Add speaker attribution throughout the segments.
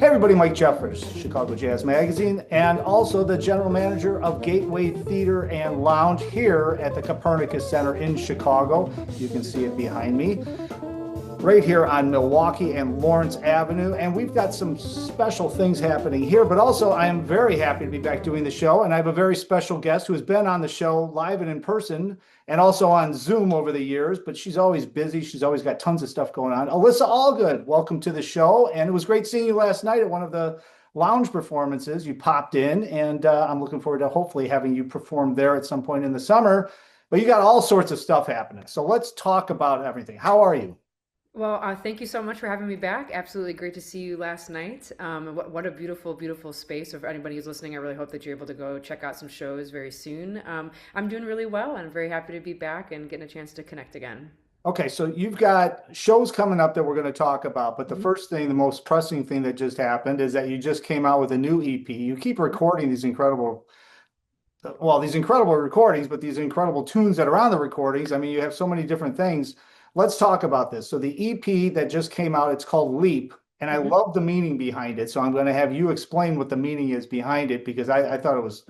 Speaker 1: Hey everybody, Mike Jeffers, Chicago Jazz Magazine, and also the general manager of Gateway Theater and Lounge here at the Copernicus Center in Chicago. You can see it behind me, right here on Milwaukee and Lawrence Avenue. And we've got some special things happening here, but also I am very happy to be back doing the show. And I have a very special guest who has been on the show live and in person and also on Zoom over the years, but she's always busy. She's always got tons of stuff going on. Alyssa Allgood, welcome to the show. And it was great seeing you last night at one of the lounge performances. You popped in, and I'm looking forward to hopefully having you perform there at some point in the summer. But you got all sorts of stuff happening. So let's talk about everything. How are you?
Speaker 2: Well, thank you so much for having me back. Absolutely great to see you last night. What a beautiful, beautiful space. So for anybody who's listening, I really hope that you're able to go check out some shows very soon. I'm doing really well, and I'm very happy to be back and getting a chance to connect again.
Speaker 1: Okay, so you've got shows coming up that we're going to talk about, but the first thing, the most pressing thing that just happened is that you just came out with a new EP. You keep recording these incredible recordings, but these incredible tunes that are on the recordings. I mean, you have so many different things. Let's talk about this. So the EP that just came out, it's called Leap, and I
Speaker 2: Mhm.
Speaker 1: love the meaning behind it. So I'm going to have you explain what the meaning is behind it because I thought it was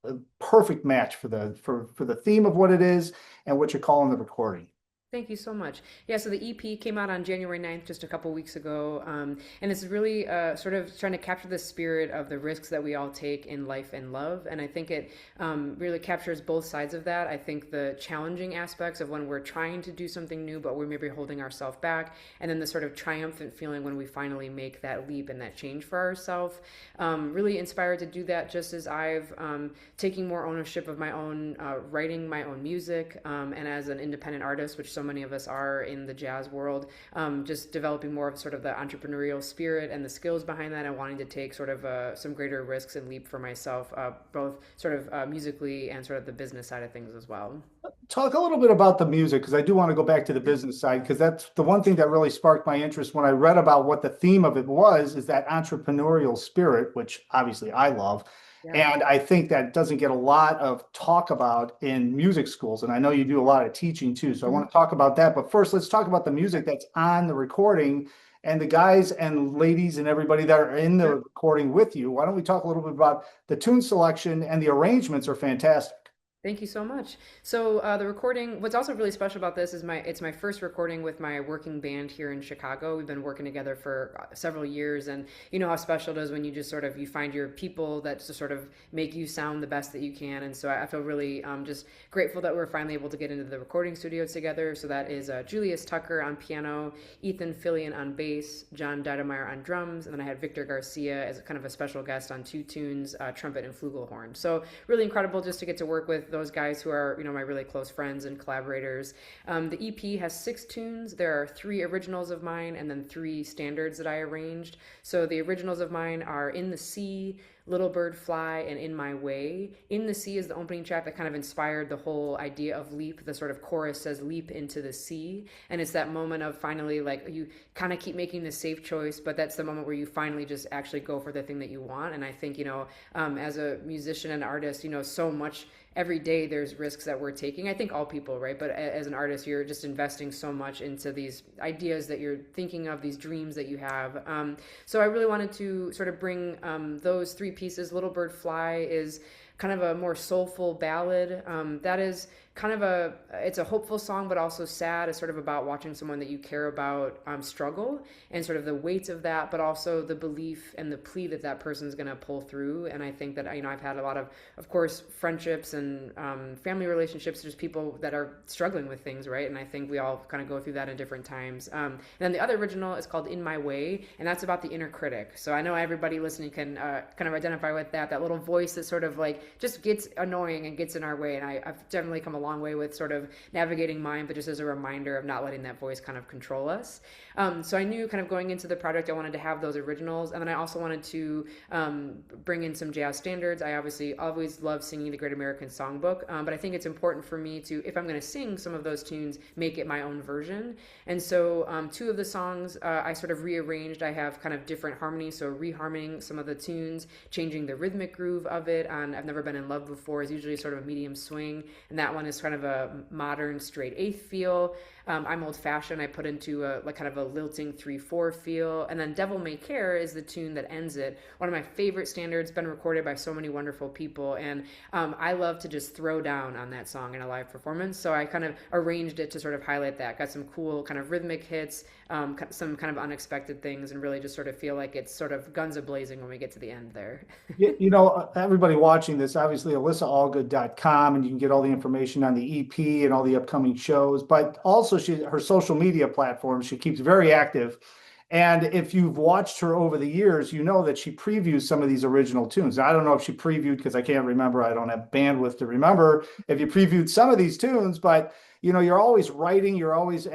Speaker 1: a perfect match for the theme of what it is and what you're calling the recording.
Speaker 2: Thank you so much. Yeah, so the EP came out on January 9th, just a couple weeks ago. And it's really sort of trying to capture the spirit of the risks that we all take in life and love. And I think it really captures both sides of that. I think the challenging aspects of when we're trying to do something new, but we're maybe holding ourselves back. And then the sort of triumphant feeling when we finally make that leap and that change for ourselves. Really inspired to do that just as I've taking more ownership of my own writing, my own music, and as an independent artist, which so many of us are in the jazz world, just developing more of sort of the entrepreneurial spirit and the skills behind that and wanting to take sort of some greater risks and leap for myself, both sort of musically and sort of the business side of things as well.
Speaker 1: Talk a little bit about the music because I do want to go back to the business side because that's the one thing that really sparked my interest when I read about what the theme of it was, is that entrepreneurial spirit, which obviously I love.
Speaker 2: Yeah.
Speaker 1: And I think that doesn't get a lot of talk about in music schools. And I know you do a lot of teaching too. So I want to talk about that. But first, let's talk about the music that's on the recording and the guys and ladies and everybody that are in the recording with you. Why don't we talk a little bit about the tune selection, and the arrangements are fantastic.
Speaker 2: Thank you so much. So the recording, what's also really special about this is it's my first recording with my working band here in Chicago. We've been working together for several years, and you know how special it is when you just sort of you find your people that just sort of make you sound the best that you can. And so I feel really just grateful that we're finally able to get into the recording studio together. So that is Julius Tucker on piano, Ethan Fillion on bass, John Didemeyer on drums, and then I had Victor Garcia as kind of a special guest on two tunes, trumpet and flugelhorn. So really incredible just to get to work with those guys who are, you know, my really close friends and collaborators. The EP has 6 tunes. There are 3 originals of mine and then 3 standards that I arranged. So the originals of mine are In the Sea, Little Bird Fly, and In My Way. In the Sea is the opening track that kind of inspired the whole idea of leap. The sort of chorus says leap into the sea. And it's that moment of finally, like, you kind of keep making the safe choice, but that's the moment where you finally just actually go for the thing that you want. And I think, you know, as a musician and artist, you know, so much every day there's risks that we're taking. I think all people, right? But as an artist, you're just investing so much into these ideas that you're thinking of, these dreams that you have. So I really wanted to sort of bring those 3 pieces. Little Bird Fly is kind of a more soulful ballad. That is kind of it's a hopeful song, but also sad. It's sort of about watching someone that you care about struggle and sort of the weight of that, but also the belief and the plea that that person's going to pull through. And I think that, you know, I've had a lot of course, friendships and family relationships. There's people that are struggling with things, right? And I think we all kind of go through that in different times. And then the other original is called In My Way, and that's about the inner critic. So I know everybody listening can kind of identify with that little voice that sort of like just gets annoying and gets in our way. And I've definitely come a long way with sort of navigating mine, but just as a reminder of not letting that voice kind of control us. So I knew kind of going into the project, I wanted to have those originals. And then I also wanted to bring in some jazz standards. I obviously always love singing the Great American Songbook, but I think it's important for me to, if I'm going to sing some of those tunes, make it my own version. And so 2 of the songs I sort of rearranged. I have kind of different harmonies, so reharming some of the tunes, changing the rhythmic groove of it. On I've Never Been in Love Before is usually sort of a medium swing, and that one is kind of a modern straight eighth feel. I'm Old Fashioned, I put into a like kind of a lilting 3/4 feel. And then Devil May Care is the tune that ends it. One of my favorite standards, been recorded by so many wonderful people. And I love to just throw down on that song in a live performance. So I kind of arranged it to sort of highlight that. Got some cool kind of rhythmic hits, some kind of unexpected things, and really just sort of feel like it's sort of guns a blazing when we get to the end there.
Speaker 1: Everybody watching this, obviously, AlyssaAllgood.com, and you can get all the information on the EP and all the upcoming shows. But also, her social media platforms, she keeps very active. And if you've watched her over the years, you know that she previews some of these original tunes. Now, I don't know if she previewed because I can't remember. I don't have bandwidth to remember if you previewed some of these tunes, but you're always writing, you're always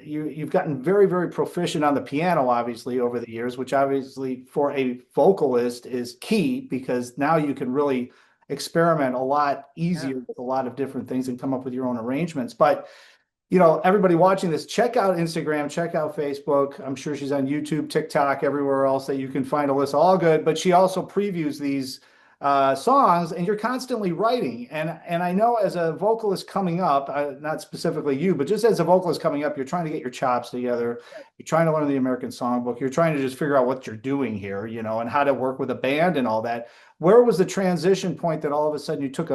Speaker 1: you've gotten very, very proficient on the piano, obviously, over the years, which obviously for a vocalist is key because now you can really experiment a lot easier with a lot of different things and come up with your own arrangements. But everybody watching this, check out Instagram, check out Facebook. I'm sure she's on YouTube, TikTok, everywhere else that you can find Alyssa Allgood. But she also previews these songs, and you're constantly writing. And I know as a vocalist coming up, not specifically you, but just as a vocalist coming up, you're trying to get your chops together. You're trying to learn the American Songbook. You're trying to just figure out what you're doing here, and how to work with a band and all that. Where was the transition point that all of a sudden you took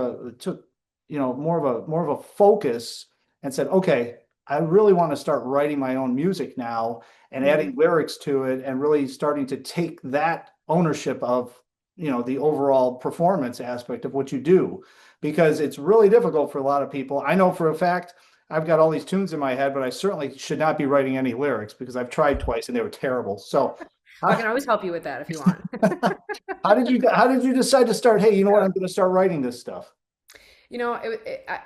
Speaker 1: more of a focus and said, okay, I really want to start writing my own music now and adding lyrics to it and really starting to take that ownership of, the overall performance aspect of what you do, because it's really difficult for a lot of people. I know for a fact, I've got all these tunes in my head, but I certainly should not be writing any lyrics because I've tried twice and they were terrible. So
Speaker 2: I can always help you with that if you want.
Speaker 1: how did you decide to start, hey, you know what, I'm going to start writing this stuff?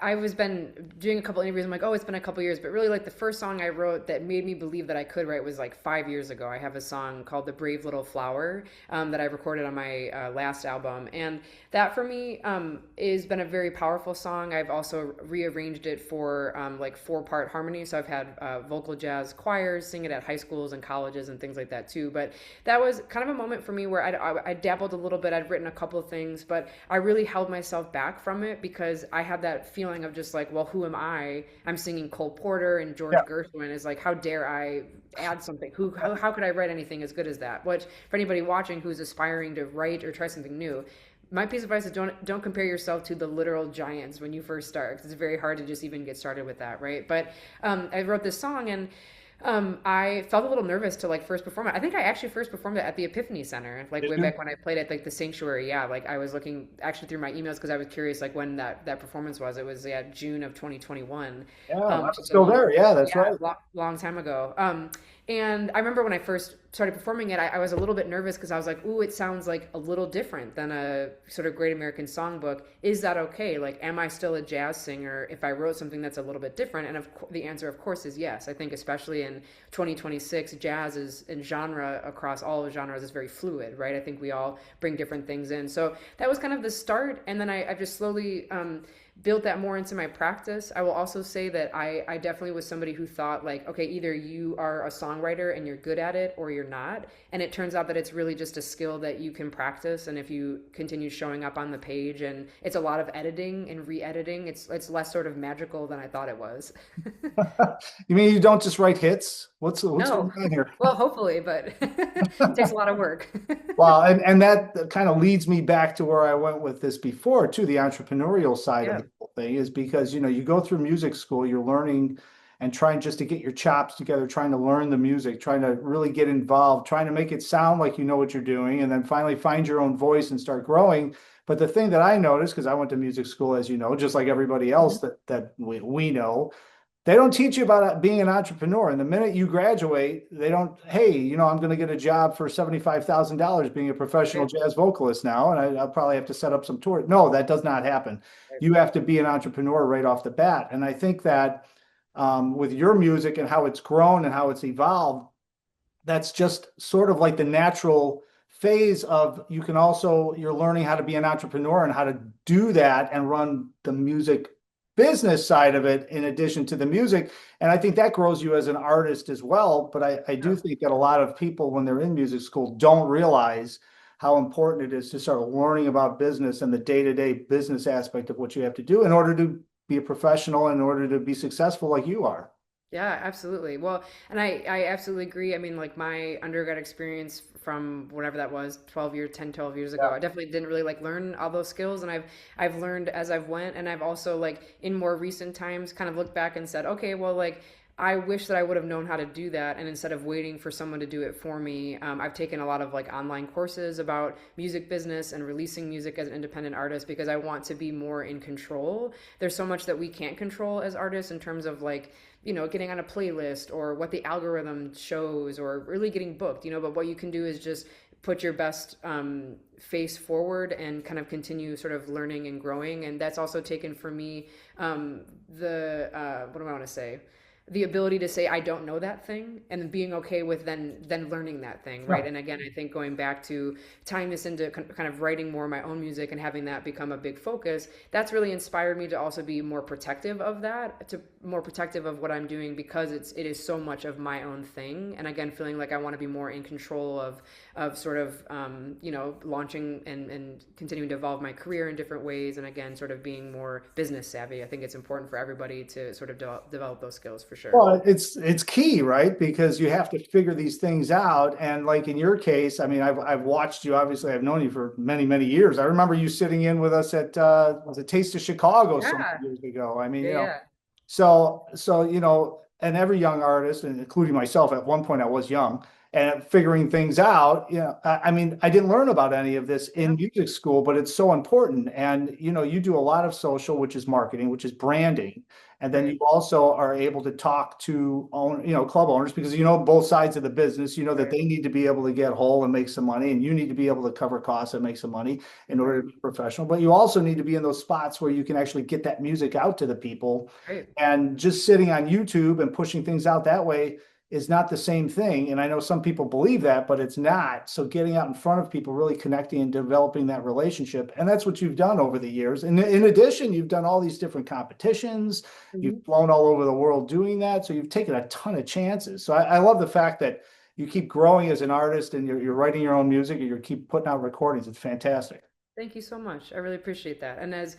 Speaker 2: I was been doing a couple interviews. I'm like, oh, it's been a couple years, but really, like the first song I wrote that made me believe that I could write was like 5 years ago. I have a song called "The Brave Little Flower" that I recorded on my last album, and that for me has been a very powerful song. I've also rearranged it for like 4-part harmony, so I've had vocal jazz choirs sing it at high schools and colleges and things like that too. But that was kind of a moment for me where I dabbled a little bit. I'd written a couple of things, but I really held myself back from it because I had that feeling of just like, well, who am I? I'm singing Cole Porter and George Gershwin. Is like, how dare I add something? How could I write anything as good as that? Which, for anybody watching who's aspiring to write or try something new, my piece of advice is don't compare yourself to the literal giants when you first start, because it's very hard to just even get started with that, right? But I wrote this song, and I felt a little nervous to like first perform it. I think I actually first performed it at the Epiphany Center, like way back when I played at like the Sanctuary. Yeah, like I was looking actually through my emails because I was curious like when that performance was. It was June of 2021.
Speaker 1: Yeah, I'm still there. Yeah, that's right.
Speaker 2: Long time ago. And I remember when I first started performing it, I was a little bit nervous because I was like, ooh, it sounds like a little different than a sort of Great American Songbook. Is that okay? Like, am I still a jazz singer if I wrote something that's a little bit different? And the answer, of course, is yes. I think especially in 2026, jazz is in genre across all the genres is very fluid, right? I think we all bring different things in. So that was kind of the start. And then I just slowly built that more into my practice. I will also say that I definitely was somebody who thought like, okay, either you are a songwriter and you're good at it or you're not. And it turns out that it's really just a skill that you can practice. And if you continue showing up on the page, and it's a lot of editing and re-editing, it's less sort of magical than I thought it was.
Speaker 1: You mean you don't just write hits? What's
Speaker 2: No.
Speaker 1: going on here?
Speaker 2: Well, hopefully, but it takes a lot of work.
Speaker 1: Well, and that kind of leads me back to where I went with this before, too, the entrepreneurial side of the whole thing is because, you go through music school, you're learning and trying just to get your chops together, trying to learn the music, trying to really get involved, trying to make it sound like you know what you're doing, and then finally find your own voice and start growing. But the thing that I noticed, because I went to music school, as you know, just like everybody else that we know, they don't teach you about being an entrepreneur. And the minute you graduate, they don't, hey, I'm going to get a job for $75,000 being a professional jazz vocalist now, and I'll probably have to set up some tours. No, that does not happen. You have to be an entrepreneur right off the bat. And I think that with your music and how it's grown and how it's evolved, that's just sort of like the natural phase of you're learning how to be an entrepreneur and how to do that and run the music business side of it in addition to the music. And I think that grows you as an artist as well. But I do think that a lot of people, when they're in music school, don't realize how important it is to start learning about business and the day-to-day business aspect of what you have to do in order to be a professional, in order to be successful like you are.
Speaker 2: Yeah, absolutely. Well, and I absolutely agree. I mean, like my undergrad experience from whatever that was, 12 years, 10, 12 years ago,
Speaker 1: Yeah.
Speaker 2: I definitely didn't really like learn all those skills. And I've learned as I've went. And I've also like in more recent times kind of looked back and said, okay, well, like I wish that I would have known how to do that. And instead of waiting for someone to do it for me, I've taken a lot of like online courses about music business and releasing music as an independent artist because I want to be more in control. There's so much that we can't control as artists in terms of like, getting on a playlist or what the algorithm shows or really getting booked, but what you can do is just put your best face forward and kind of continue sort of learning and growing. And that's also taken for me what do I want to say? The ability to say I don't know that thing and being okay with then learning that thing, right?
Speaker 1: Right.
Speaker 2: And again, I think going back to tying this into kind of writing more of my own music and having that become a big focus, that's really inspired me to also be more protective of that, to more protective of what I'm doing because it is so much of my own thing. And again, feeling like I want to be more in control of sort of launching and continuing to evolve my career in different ways, and again sort of being more business savvy. I think it's important for everybody to sort of develop those skills for sure.
Speaker 1: Well, it's key, right? Because you have to figure these things out. And like in your case, I mean, I've watched you. Obviously, I've known you for many, many years. I remember you sitting in with us at was it Taste of Chicago some
Speaker 2: Yeah,
Speaker 1: years ago. I mean,
Speaker 2: yeah, yeah.
Speaker 1: so and every young artist, and including myself, at one point I was young and figuring things out. I mean, I didn't learn about any of this in
Speaker 2: Yeah,
Speaker 1: music school, but it's so important. And you do a lot of social, which is marketing, which is branding, and then you
Speaker 2: right,
Speaker 1: also are able to talk to club owners because you know both sides of the business. You know that
Speaker 2: right,
Speaker 1: they need to be able to get whole and make some money, and you need to be able to cover costs and make some money in order
Speaker 2: right,
Speaker 1: to be professional. But you also need to be in those spots where you can actually get that music out to the people.
Speaker 2: right.
Speaker 1: And just sitting on YouTube and pushing things out that way is not the same thing. And I know some people believe that, but it's not. So getting out in front of people, really connecting and developing that relationship. And that's what you've done over the years. And in addition, you've done all these different competitions. You've
Speaker 2: Mhm.
Speaker 1: flown all over the world doing that. So you've taken a ton of chances. So I love the fact that you keep growing as an artist and you're writing your own music and you keep putting out recordings. It's fantastic.
Speaker 2: Thank you so much. I really appreciate that. And as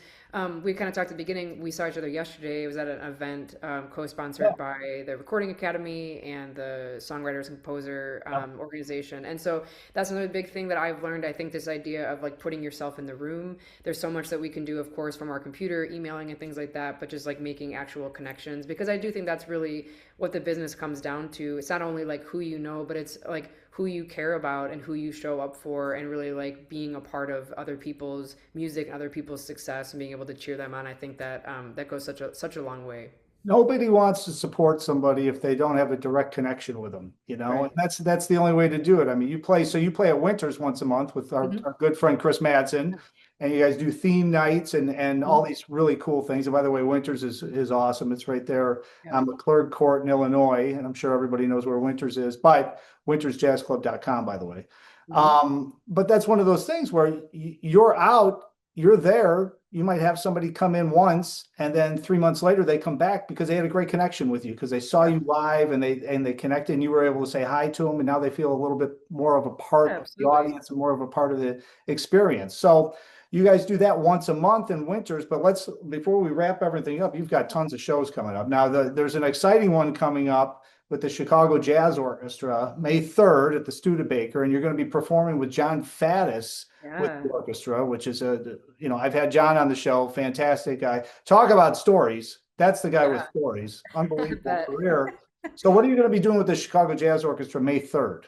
Speaker 2: we kind of talked at the beginning, we saw each other yesterday. It was at an event
Speaker 1: Yeah.
Speaker 2: co-sponsored by the Recording Academy and the Songwriters and Composer
Speaker 1: Yeah.
Speaker 2: organization. And so that's another big thing that I've learned. I think this idea of like putting yourself in the room. There's so much that we can do, of course, from our computer, emailing and things like that, but just like making actual connections. Because I do think that's really what the business comes down to. It's not only like who you know, but it's like who you care about and who you show up for, and really like being a part of other people's music and other people's success and being able to cheer them on. I think that that goes such a long way.
Speaker 1: Nobody wants to support somebody if they don't have a direct connection with them, and
Speaker 2: Right.
Speaker 1: that's the only way to do it. I mean, you play at Winters once a month with
Speaker 2: Hmm.
Speaker 1: our good friend Chris Madsen, and you guys do theme nights and all
Speaker 2: Hmm.
Speaker 1: these really cool things. And by the way, Winters is awesome. It's right there
Speaker 2: Yeah.
Speaker 1: on McClurg Court in Illinois, and I'm sure everybody knows where Winters is, but wintersjazzclub.com, by the way.
Speaker 2: Hmm.
Speaker 1: But that's one of those things where you're out, you're there. You might have somebody come in once, and then 3 months later they come back because they had a great connection with you because they saw
Speaker 2: Yeah.
Speaker 1: you live and they connected, and you were able to say hi to them, and now they feel a little bit more of a part of the
Speaker 2: Absolutely.
Speaker 1: audience and more of a part of the experience. So you guys do that once a month in Winters, but let's before we wrap everything up, you've got tons of shows coming up. Now there's an exciting one coming up with the Chicago Jazz Orchestra May 3rd at the Studebaker, and you're going to be performing with John Faddis with
Speaker 2: Yeah.
Speaker 1: the orchestra, which is I've had John on the show, fantastic guy. Talk about stories. That's the guy with
Speaker 2: Yeah.
Speaker 1: stories.
Speaker 2: I
Speaker 1: Unbelievable
Speaker 2: bet.
Speaker 1: career. So what are you going to be doing with the Chicago Jazz Orchestra May 3rd?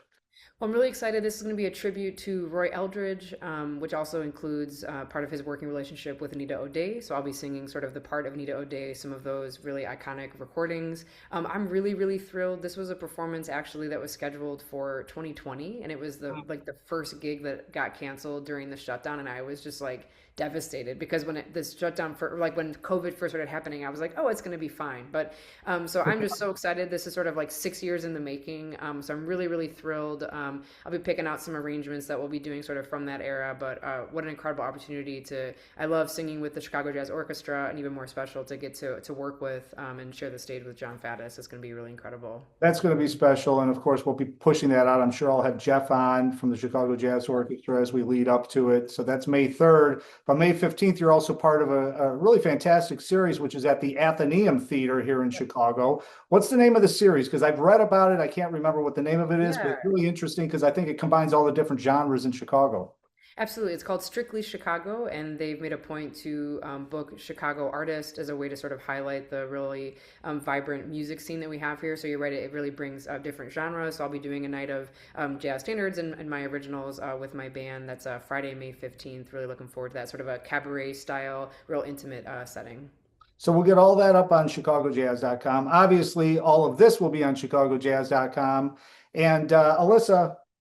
Speaker 2: Well, I'm really excited. This is going to be a tribute to Roy Eldridge, which also includes part of his working relationship with Anita O'Day. So I'll be singing sort of the part of Anita O'Day, some of those really iconic recordings. I'm really, really thrilled. This was a performance actually that was scheduled for 2020, and it was the first gig that got canceled during the shutdown, and I was just like devastated because when this shutdown for like when COVID first started happening, I was like, oh, it's going to be fine. But so I'm just so excited. This is sort of like 6 years in the making. So I'm really, really thrilled. I'll be picking out some arrangements that we'll be doing sort of from that era. But what an incredible opportunity to, I love singing with the Chicago Jazz Orchestra, and even more special to get to work with and share the stage with John Faddis. It's going to be really incredible.
Speaker 1: That's going to be special. And of course, we'll be pushing that out. I'm sure I'll have Jeff on from the Chicago Jazz Orchestra as we lead up to it. So that's May 3rd. But May 15th, you're also part of a really fantastic series, which is at the Athenaeum Theater here in Chicago. What's the name of the series? Because I've read about it. I can't remember what the name of it is, but it's really interesting because I think it combines all the different genres in Chicago.
Speaker 2: Absolutely. It's called Strictly Chicago, and they've made a point to book Chicago artists as a way to sort of highlight the really vibrant music scene that we have here. So you're right, it really brings different genres. So I'll be doing a night of jazz standards and my originals with my band. That's Friday, May 15th. Really looking forward to that, sort of a cabaret style, real intimate setting.
Speaker 1: So we'll get all that up on chicagojazz.com. Obviously, all of this will be on chicagojazz.com. And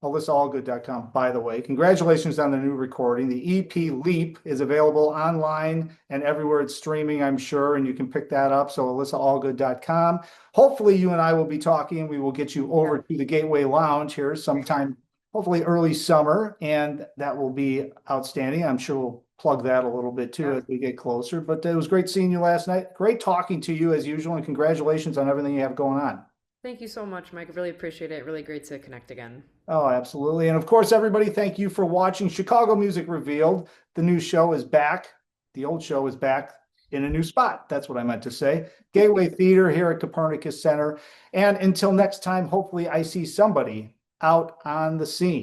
Speaker 1: Allgood.com, by the way. Congratulations on the new recording. The EP Leap is available online and everywhere it's streaming, I'm sure, and you can pick that up. So AlyssaAllgood.com. Hopefully you and I will be talking, and we will get you over to the Gateway Lounge here sometime, hopefully early summer, and that will be outstanding. I'm sure we'll plug that a little bit too as we get closer. But it was great seeing you last night. Great talking to you as usual, and congratulations on everything you have going on.
Speaker 2: Thank you so much, Mike. I really appreciate it. Really great to connect again.
Speaker 1: Oh, absolutely. And of course, everybody, thank you for watching Chicago Music Revealed. The new show is back. The old show is back in a new spot. That's what I meant to say. Gateway Theater here at Copernicus Center. And until next time, hopefully I see somebody out on the scene.